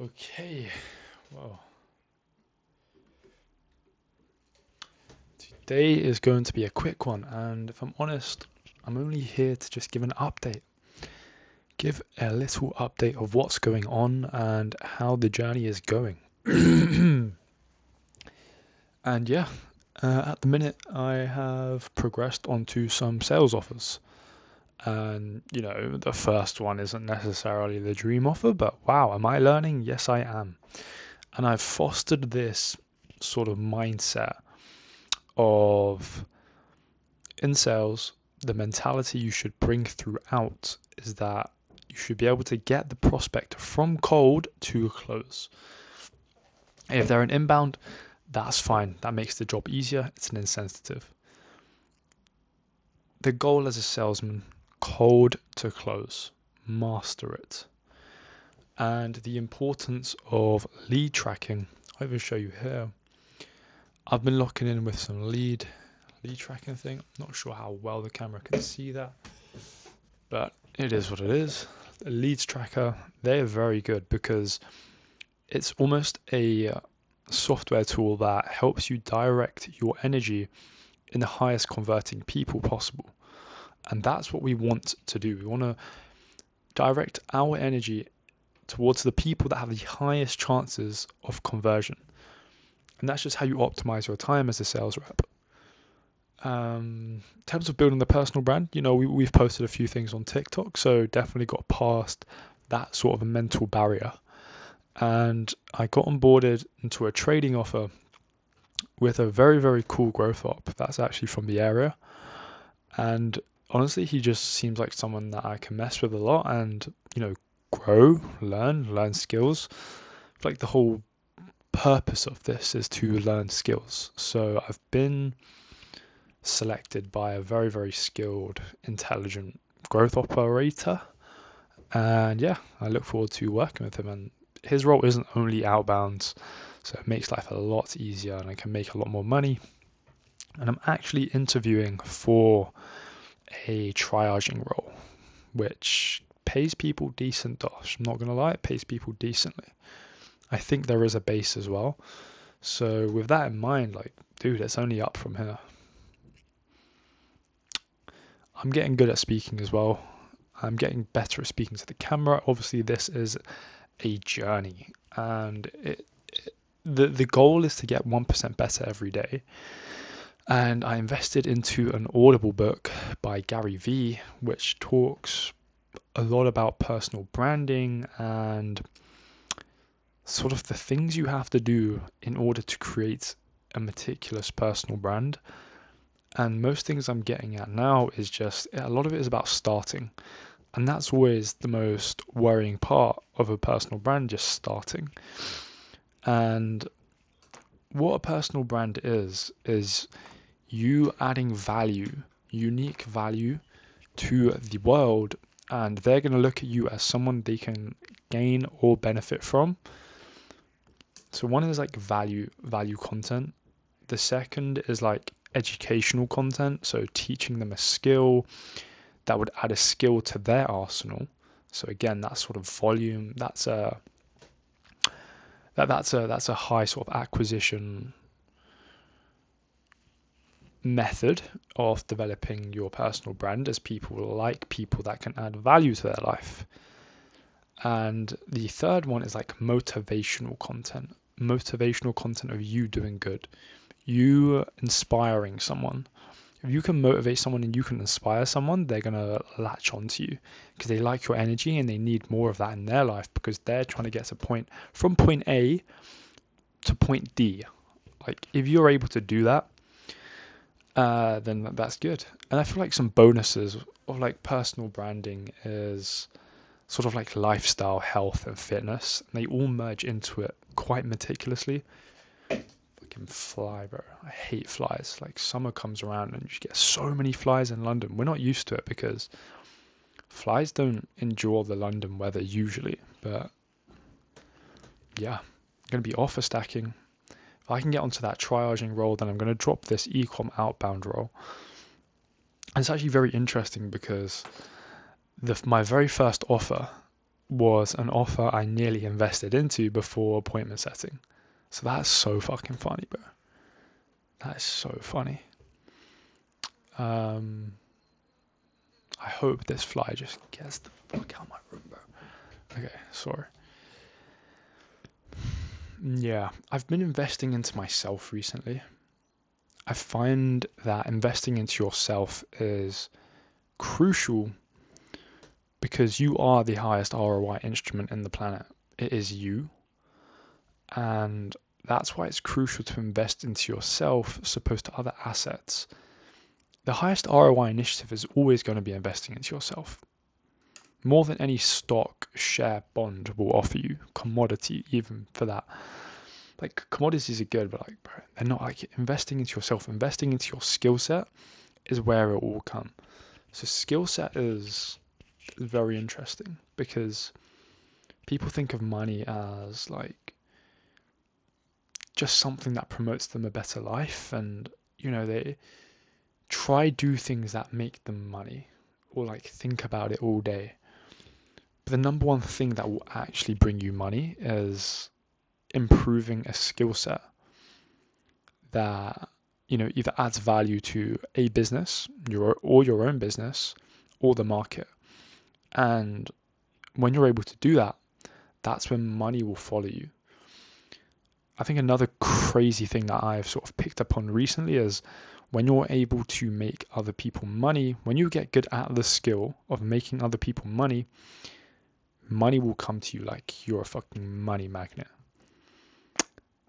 Okay, well, today is going to be a quick one, and if I'm honest, I'm only here to just give an update. Give a little update of what's going on and how the journey is going. And yeah, at the minute, I have progressed onto some sales offers. And, the first one isn't necessarily the dream offer, but wow, am I learning? Yes, I am. And I've fostered this sort of mindset of in sales, the mentality you should bring throughout is that you should be able to get the prospect from cold to close. If they're an inbound, that's fine. That makes the job easier. It's an incentive. The goal as a salesman, cold to close. Master it. And the importance of lead tracking. I will show you here. I've been locking in with some lead tracking thing. I'm not sure how well the camera can see that, but it is what it is. The leads tracker, they're very good because it's almost a software tool that helps you direct your energy in the highest converting people possible. And that's what we want to do. We want to direct our energy towards the people that have the highest chances of conversion. And that's just how you optimize your time as a sales rep. In terms of building the personal brand, we've posted a few things on TikTok, so definitely got past that sort of a mental barrier. And I got onboarded into a trading offer with a very, very cool growth op that's actually from the area. And honestly, he just seems like someone that I can mess with a lot and, grow, learn skills. Like the whole purpose of this is to learn skills. So I've been selected by a very, very skilled, intelligent growth operator. And yeah, I look forward to working with him. And his role isn't only outbounds, so it makes life a lot easier and I can make a lot more money. And I'm actually interviewing for a triaging role, which pays people decent dosh. I'm not going to lie, it pays people decently. I think there is a base as well. So with that in mind, dude, it's only up from here. I'm getting good at speaking as well. I'm getting better at speaking to the camera. Obviously, this is a journey, and the goal is to get 1% better every day. And I invested into an Audible book by Gary Vee, which talks a lot about personal branding and sort of the things you have to do in order to create a meticulous personal brand. And most things I'm getting at now is just a lot of it is about starting. And that's always the most worrying part of a personal brand, just starting. And what a personal brand is you adding value, unique value to the world, and they're going to look at you as someone they can gain or benefit from. So one is like value content. The second is like educational content, so teaching them a skill that would add a skill to their arsenal. So again, that sort of volume, that's a high sort of acquisition method of developing your personal brand, as people like people that can add value to their life. And the third one is like motivational content of you doing good, you inspiring someone. If you can motivate someone and you can inspire someone, they're going to latch onto you because they like your energy and they need more of that in their life because they're trying to get from point A to point D. Like if you're able to do that, then that's good. And I feel like some bonuses of like personal branding is sort of like lifestyle, health, and fitness. And they all merge into it quite meticulously. Fucking fly, bro. I hate flies. Like summer comes around and you just get so many flies in London. We're not used to it because flies don't endure the London weather usually. But yeah, I'm going to be offer stacking. If I can get onto that triaging role, then I'm going to drop this e-com outbound role. And it's actually very interesting because my very first offer was an offer I nearly invested into before appointment setting. So that's so fucking funny, bro. That is so funny. I hope this fly just gets the fuck out of my room, bro. Okay, sorry. Yeah, I've been investing into myself recently. I find that investing into yourself is crucial because you are the highest ROI instrument in the planet. It is you. And that's why it's crucial to invest into yourself as opposed to other assets. The highest ROI initiative is always going to be investing into yourself. More than any stock, share, bond will offer you, commodity even for that. Like commodities are good, but like bro, they're not like investing into yourself. Investing into your skill set is where it will come. So skill set is very interesting because people think of money as like just something that promotes them a better life, and they try do things that make them money or like think about it all day. But the number one thing that will actually bring you money is improving a skill set that either adds value to a business, your own business, or the market. And when you're able to do that, that's when money will follow you. I think another crazy thing that I've sort of picked up on recently is when you're able to make other people money, when you get good at the skill of making other people money, money will come to you like you're a fucking money magnet.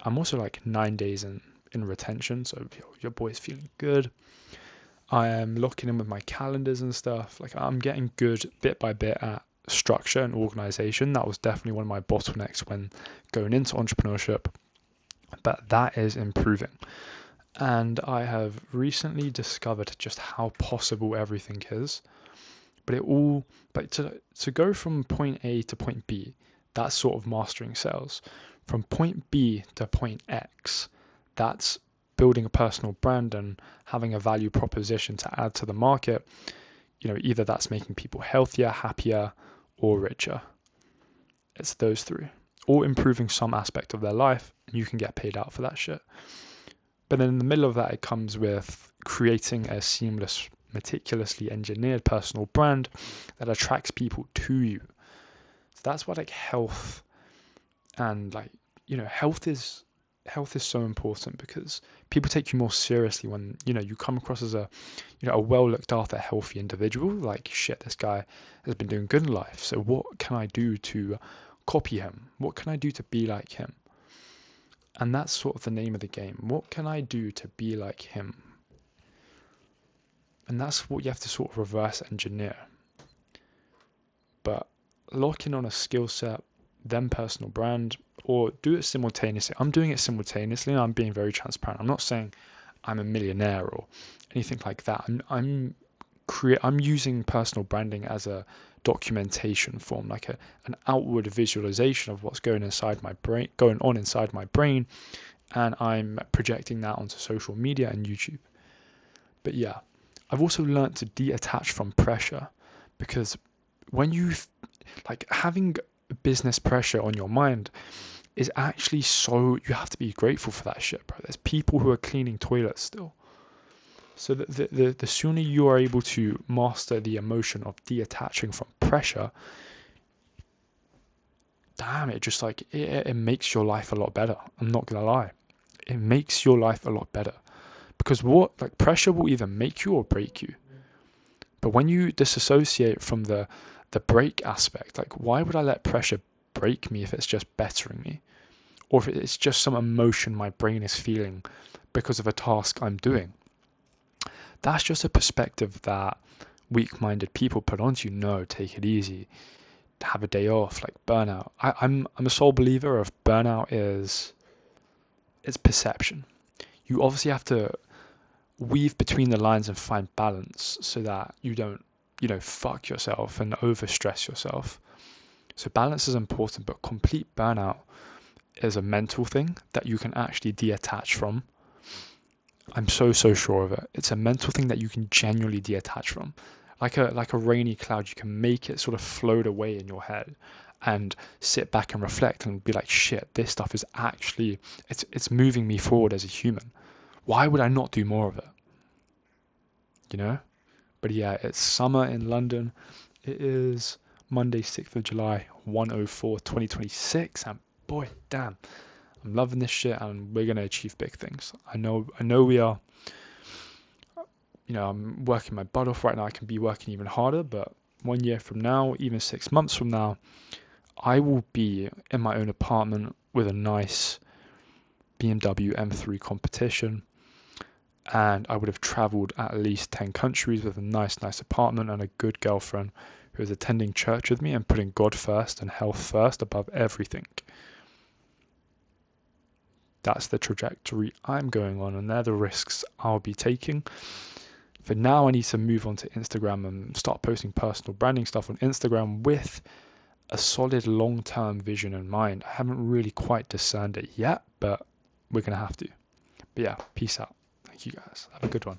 I'm also like 9 days in retention, so your boy's feeling good. I am locking in with my calendars and stuff. Like I'm getting good bit by bit at structure and organization. That was definitely one of my bottlenecks when going into entrepreneurship, but that is improving. And I have recently discovered just how possible everything is. But to go from point A to point B, that's sort of mastering sales. From point B to point X, that's building a personal brand and having a value proposition to add to the market. Either that's making people healthier, happier, or richer. It's those three. Or improving some aspect of their life, and you can get paid out for that shit. But then in the middle of that, it comes with creating a seamless, meticulously engineered personal brand that attracts people to you. So that's what like health and health is so important because people take you more seriously when you come across as a well looked after, healthy individual. Like shit, this guy has been doing good in life. So what can I do to copy him? What can I do to be like him? And that's sort of the name of the game. What can I do to be like him? And that's what you have to sort of reverse engineer. But locking on a skill set, then personal brand, or do it simultaneously. I'm doing it simultaneously and I'm being very transparent. I'm not saying I'm a millionaire or anything like that. I'm using personal branding as a documentation form, like an outward visualization of what's going on inside my brain, and I'm projecting that onto social media and YouTube. But yeah, I've also learned to detach from pressure, because when you having business pressure on your mind is actually you have to be grateful for that shit, bro. There's people who are cleaning toilets still. So the sooner you are able to master the emotion of detaching from pressure, damn, it just it makes your life a lot better. I'm not gonna lie. It makes your life a lot better. Because pressure will either make you or break you. But when you disassociate from the break aspect, why would I let pressure break me if it's just bettering me? Or if it's just some emotion my brain is feeling because of a task I'm doing? That's just a perspective that weak-minded people put onto you. No, take it easy. Have a day off, burnout. I'm a sole believer of burnout it's perception. You obviously have to weave between the lines and find balance so that you don't, fuck yourself and overstress yourself. So balance is important, but complete burnout is a mental thing that you can actually detach from. I'm so sure of it. It's a mental thing that you can genuinely detach from. Like a rainy cloud, you can make it sort of float away in your head, and sit back and reflect and be like, shit, this stuff is actually, it's moving me forward as a human. Why would I not do more of it? You know? But yeah, it's summer in London. It is Monday, 6th of July, 104, 2026. And boy, damn, I'm loving this shit, and we're going to achieve big things. I know we are. I'm working my butt off right now. I can be working even harder, but 1 year from now, even 6 months from now, I will be in my own apartment with a nice BMW M3 Competition, and I would have traveled at least 10 countries with a nice apartment and a good girlfriend who is attending church with me and putting God first and health first above everything. That's the trajectory I'm going on, and they're the risks I'll be taking. For now, I need to move on to Instagram and start posting personal branding stuff on Instagram with a solid long-term vision in mind. I haven't really quite discerned it yet, but we're going to have to. But yeah, peace out. Thank you guys. Have a good one.